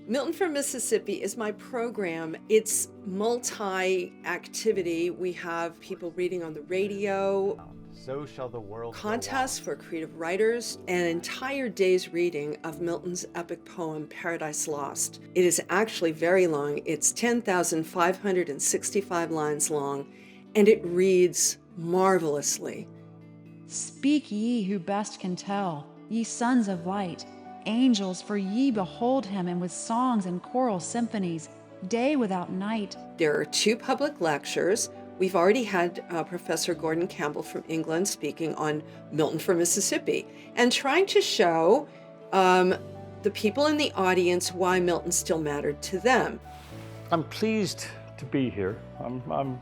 Milton from Mississippi is my program. It's multi-activity. We have people reading on the radio, So shall the world contests for creative writers, an entire day's reading of Milton's epic poem, Paradise Lost. It is actually very long. It's 10,565 lines long, and it reads marvelously. Speak ye who best can tell, ye sons of light, angels, for ye behold him, and with songs and choral symphonies, day without night. There are 2 public lectures. We've already had Professor Gordon Campbell from England speaking on Milton from Mississippi and trying to show the people in the audience why Milton still mattered to them. I'm pleased to be here. I'm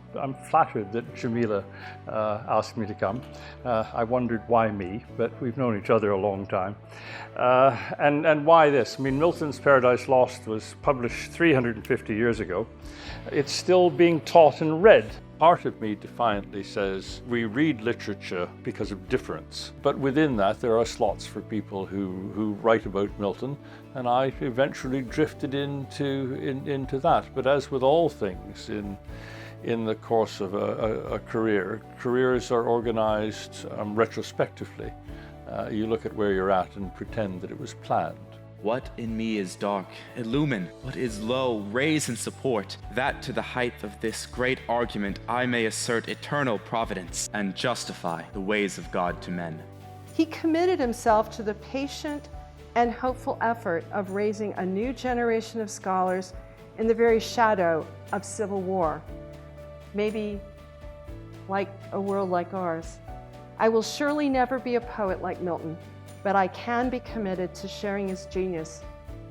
flattered that Jameela asked me to come. I wondered why me, but we've known each other a long time. And why this? I mean, Milton's Paradise Lost was published 350 years ago. It's still being taught and read. Part of me defiantly says we read literature because of difference, but within that there are slots for people who write about Milton, and I eventually drifted into that. But as with all things in the course of a career, careers are organized retrospectively. You look at where you're at and pretend that it was planned. What in me is dark, illumine. What is low, raise and support. That to the height of this great argument I may assert eternal providence and justify the ways of God to men. He committed himself to the patient and hopeful effort of raising a new generation of scholars in the very shadow of civil war. Maybe like a world like ours. I will surely never be a poet like Milton, but I can be committed to sharing his genius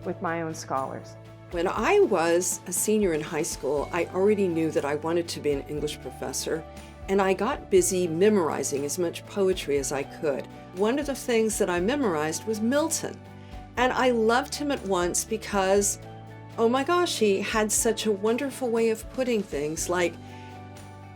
with my own scholars. When I was a senior in high school, I already knew that I wanted to be an English professor, and I got busy memorizing as much poetry as I could. One of the things that I memorized was Milton, and I loved him at once because, oh my gosh, he had such a wonderful way of putting things like,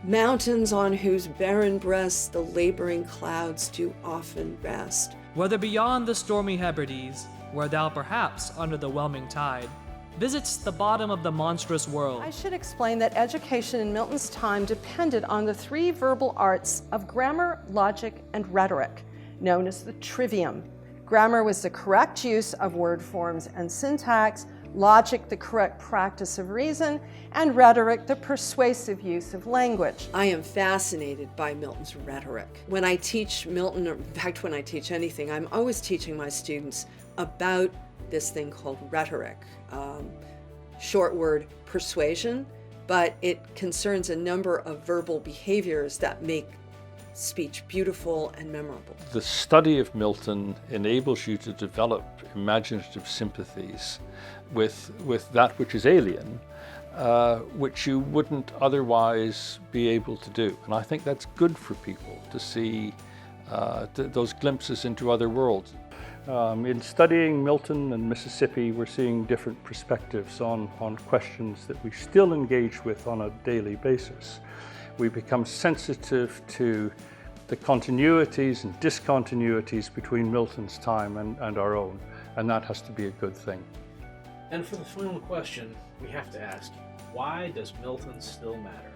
mountains on whose barren breasts the laboring clouds do often rest. Whether beyond the stormy Hebrides, where thou perhaps under the whelming tide visits the bottom of the monstrous world. I should explain that education in Milton's time depended on the 3 verbal arts of grammar, logic, and rhetoric, known as the trivium. Grammar was the correct use of word forms and syntax, logic the correct practice of reason, and rhetoric the persuasive use of language. I am fascinated by Milton's rhetoric. When I teach Milton, or in fact when I teach anything, I'm always teaching my students about this thing called rhetoric. Short word persuasion, but it concerns a number of verbal behaviors that make speech beautiful and memorable. The study of Milton enables you to develop imaginative sympathies with that which is alien, which you wouldn't otherwise be able to do. And I think that's good for people to see those glimpses into other worlds. In studying Milton and Mississippi, we're seeing different perspectives on questions that we still engage with on a daily basis. We become sensitive to the continuities and discontinuities between Milton's time and our own, and that has to be a good thing. And for the final question, we have to ask, why does Milton still matter?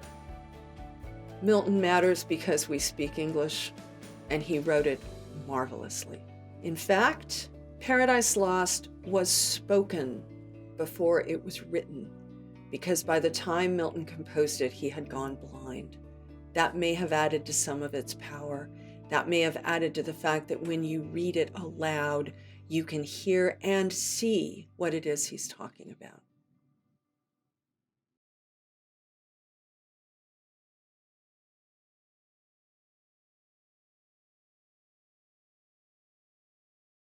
Milton matters because we speak English, and he wrote it marvelously. In fact, Paradise Lost was spoken before it was written, because by the time Milton composed it, he had gone blind. That may have added to some of its power. That may have added to the fact that when you read it aloud, you can hear and see what it is he's talking about.